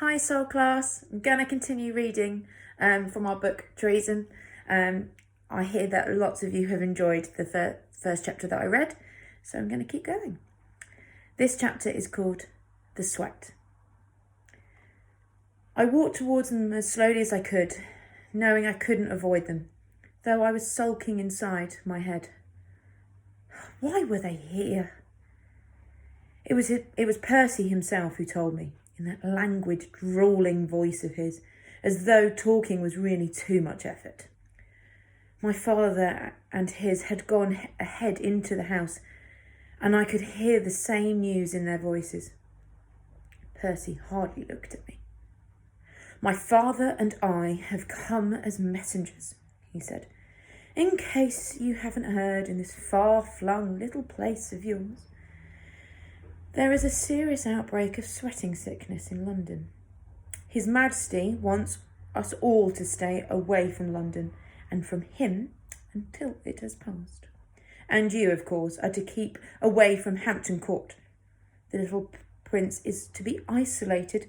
Hi Soul class, I'm going to continue reading from our book Treason. I hear that lots of you have enjoyed the first chapter that I read, so I'm going to keep going. This chapter is called The Sweat. I walked towards them as slowly as I could, knowing I couldn't avoid them, though I was sulking inside my head. Why were they here? It was Percy himself who told me, in that languid, drawling voice of his, as though talking was really too much effort. My father and his had gone ahead into the house, and I could hear the same news in their voices. Percy hardly looked at me. My father and I have come as messengers, he said, in case you haven't heard in this far-flung little place of yours. There is a serious outbreak of sweating sickness in London. His Majesty wants us all to stay away from London and from him until it has passed. And you, of course, are to keep away from Hampton Court. The little prince is to be isolated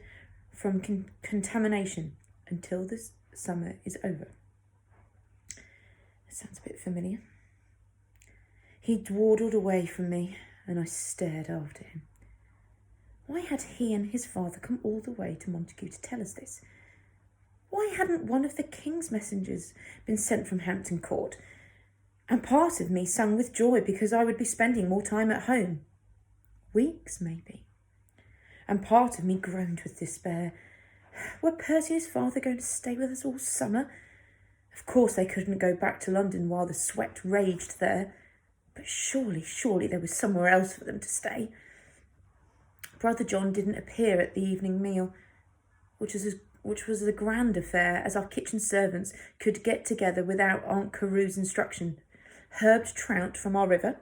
from contamination until this summer is over. It sounds a bit familiar. He dawdled away from me, and I stared after him. Why had he and his father come all the way to Montague to tell us this? Why hadn't one of the king's messengers been sent from Hampton Court? And part of me sung with joy because I would be spending more time at home. Weeks, maybe. And part of me groaned with despair. Were Percy and his father going to stay with us all summer? Of course they couldn't go back to London while the sweat raged there. But surely there was somewhere else for them to stay. Brother John didn't appear at the evening meal, which was a grand affair, as our kitchen servants could get together without Aunt Carew's instruction. Herbed trout from our river,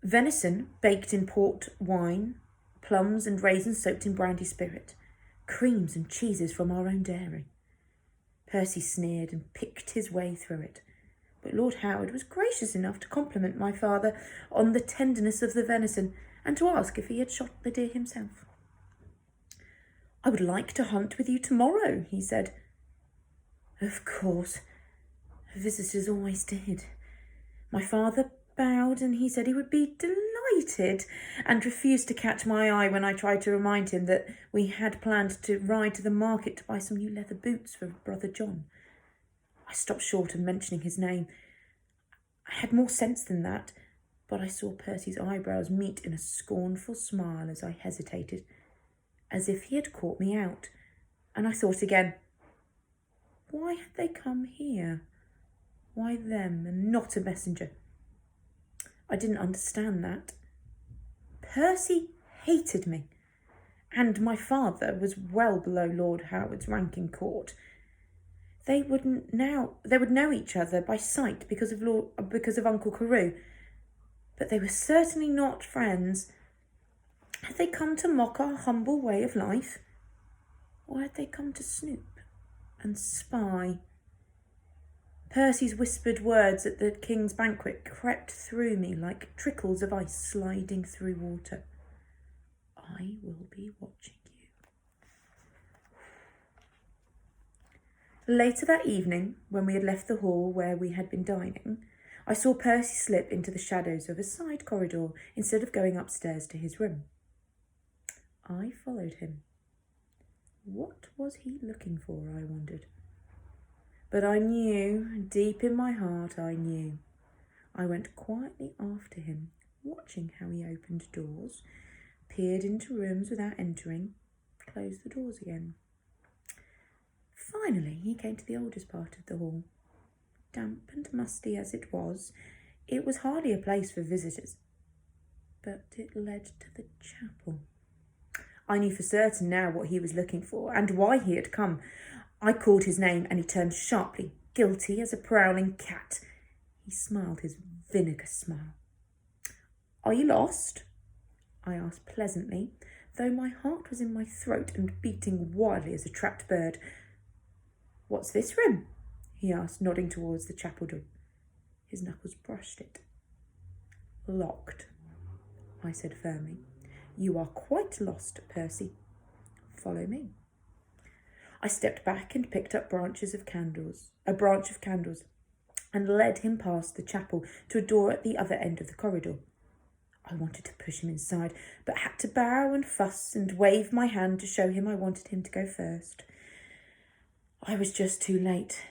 venison baked in port wine, plums and raisins soaked in brandy spirit, creams and cheeses from our own dairy. Percy sneered and picked his way through it, but Lord Howard was gracious enough to compliment my father on the tenderness of the venison and to ask if he had shot the deer himself. I would like to hunt with you tomorrow, he said. Of course, visitors always did. My father bowed and he said he would be delighted, and refused to catch my eye when I tried to remind him that we had planned to ride to the market to buy some new leather boots for Brother John. I stopped short of mentioning his name. I had more sense than that, but I saw Percy's eyebrows meet in a scornful smile as I hesitated, as if he had caught me out, and I thought again, why had they come here? Why them and not a messenger? I didn't understand that. Percy hated me, and my father was well below Lord Howard's rank in court. They would know each other by sight because of Uncle Carew, but they were certainly not friends. Had they come to mock our humble way of life? Or had they come to snoop and spy? Percy's whispered words at the king's banquet crept through me like trickles of ice sliding through water. I will be watching you. Later that evening, when we had left the hall where we had been dining, I saw Percy slip into the shadows of a side corridor instead of going upstairs to his room. I followed him. What was he looking for, I wondered. But I knew, deep in my heart I knew. I went quietly after him, watching how he opened doors, peered into rooms without entering, closed the doors again. Finally, he came to the oldest part of the hall. Damp and musty as it was hardly a place for visitors, but it led to the chapel. I knew for certain now what he was looking for and why he had come. I called his name and he turned sharply, guilty as a prowling cat. He smiled his vinegar smile. Are you lost? I asked pleasantly, though my heart was in my throat and beating wildly as a trapped bird. What's this room? He asked, nodding towards the chapel door. His knuckles brushed it. Locked, I said firmly. You are quite lost, Percy. Follow me. I stepped back and picked up a branch of candles, and led him past the chapel to a door at the other end of the corridor. I wanted to push him inside, but had to bow and fuss and wave my hand to show him I wanted him to go first. I was just too late.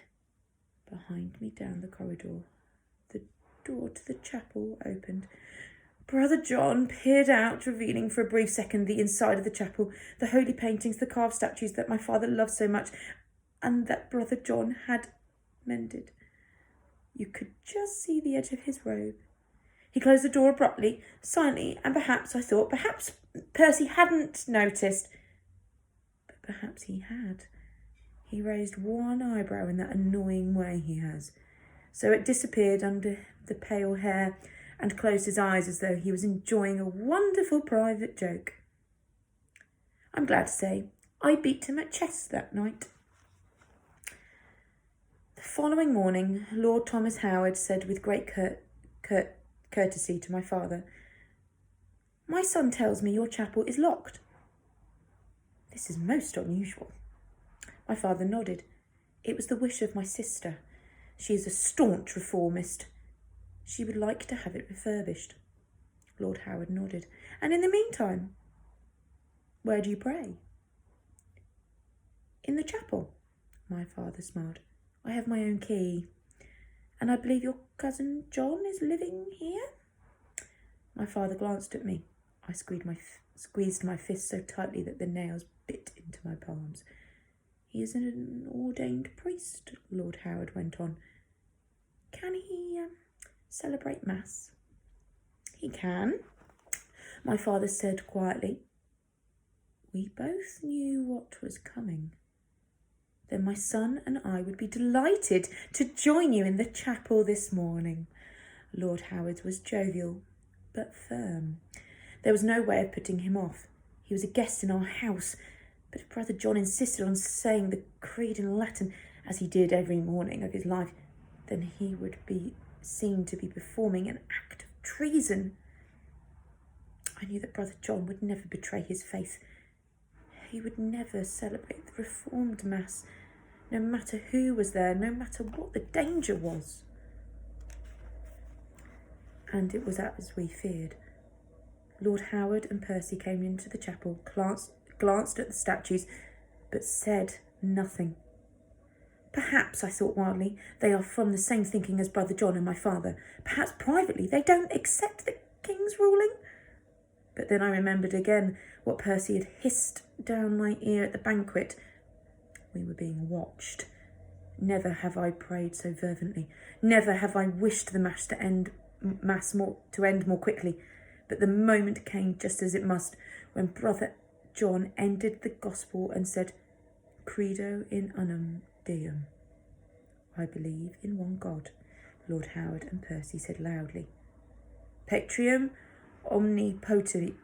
Behind me down the corridor, the door to the chapel opened. Brother John peered out, revealing for a brief second the inside of the chapel, the holy paintings, the carved statues that my father loved so much, and that Brother John had mended. You could just see the edge of his robe. He closed the door abruptly, silently, and perhaps Percy hadn't noticed. But perhaps he had. He raised one eyebrow in that annoying way he has. So it disappeared under the pale hair and closed his eyes as though he was enjoying a wonderful private joke. I'm glad to say I beat him at chess that night. The following morning, Lord Thomas Howard said with great courtesy to my father, "My son tells me your chapel is locked." This is most unusual. My father nodded. It was the wish of my sister. She is a staunch reformist. She would like to have it refurbished. Lord Howard nodded. And in the meantime, where do you pray? In the chapel, my father smiled. I have my own key. And I believe your cousin John is living here? My father glanced at me. I squeezed my fist so tightly that the nails bit into my palms. He is an ordained priest, Lord Howard went on. Can he celebrate Mass? He can, my father said quietly. We both knew what was coming. Then my son and I would be delighted to join you in the chapel this morning. Lord Howard was jovial, but firm. There was no way of putting him off. He was a guest in our house, but if Brother John insisted on saying the creed in Latin, as he did every morning of his life, then he would be seen to be performing an act of treason. I knew that Brother John would never betray his faith. He would never celebrate the Reformed Mass, no matter who was there, no matter what the danger was. And it was as we feared. Lord Howard and Percy came into the chapel, glanced at the statues, but said nothing. Perhaps, I thought wildly, they are from the same thinking as Brother John and my father. Perhaps privately they don't accept the king's ruling. But then I remembered again what Percy had hissed down my ear at the banquet. We were being watched. Never have I prayed so fervently. Never have I wished the Mass to end more quickly. But the moment came just as it must, when Brother John ended the gospel and said, Credo in unum Deum. I believe in one God, Lord Howard and Percy said loudly. Patrium omnipotentem,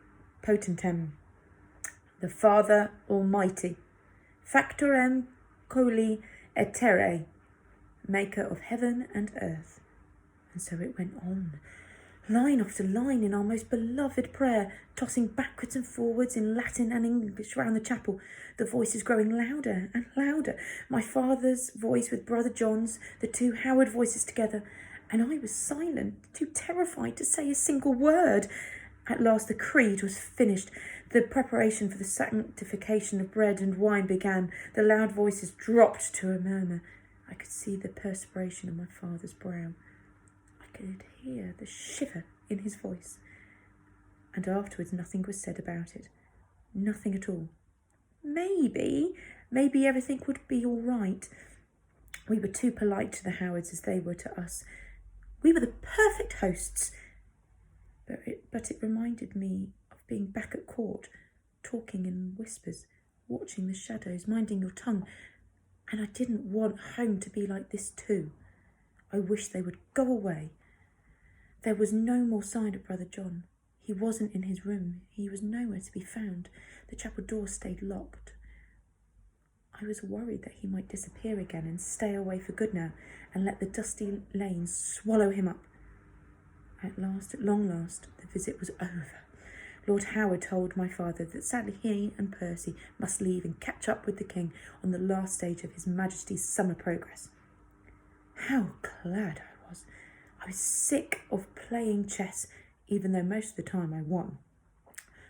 the Father Almighty, Factorem Coli et Terrae, maker of heaven and earth. And so it went on, line after line in our most beloved prayer, tossing backwards and forwards in Latin and English round the chapel, the voices growing louder and louder, my father's voice with Brother John's, the two Howard voices together, and I was silent, too terrified to say a single word. At last the creed was finished. The preparation for the sanctification of bread and wine began. The loud voices dropped to a murmur. I could see the perspiration on my father's brow. I could hear the shiver in his voice. And afterwards nothing was said about it. Nothing at all. Maybe everything would be all right. We were too polite to the Howards as they were to us. We were the perfect hosts. But it reminded me of being back at court, talking in whispers, watching the shadows, minding your tongue. And I didn't want home to be like this too. I wished they would go away. There was no more sign of Brother John. He wasn't in his room. He was nowhere to be found. The chapel door stayed locked. I was worried that he might disappear again and stay away for good now and let the dusty lanes swallow him up. At long last, the visit was over. Lord Howard told my father that sadly he and Percy must leave and catch up with the king on the last stage of His Majesty's summer progress. How glad I was. I was sick of playing chess, even though most of the time I won.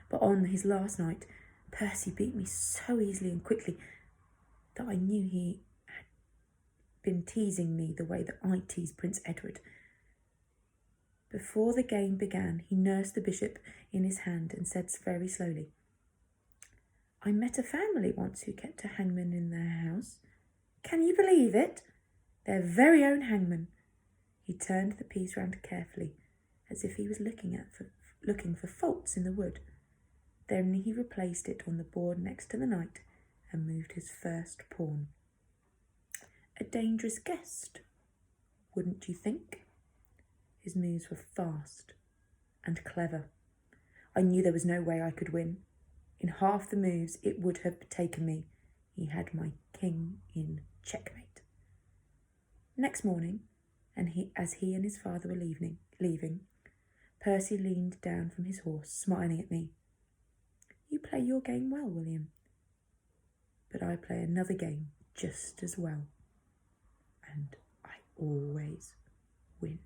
But on his last night, Percy beat me so easily and quickly that I knew he had been teasing me the way that I teased Prince Edward. Before the game began, he nursed the bishop in his hand and said very slowly, "I met a family once who kept a hangman in their house. Can you believe it? Their very own hangman." He turned the piece round carefully, as if he was looking for faults in the wood. Then he replaced it on the board next to the knight and moved his first pawn. A dangerous guest, wouldn't you think? His moves were fast and clever. I knew there was no way I could win. In half the moves it would have taken me. He had my king in checkmate. Next morning, as he and his father were leaving, Percy leaned down from his horse, smiling at me. "You play your game well, William, but I play another game just as well, and I always win."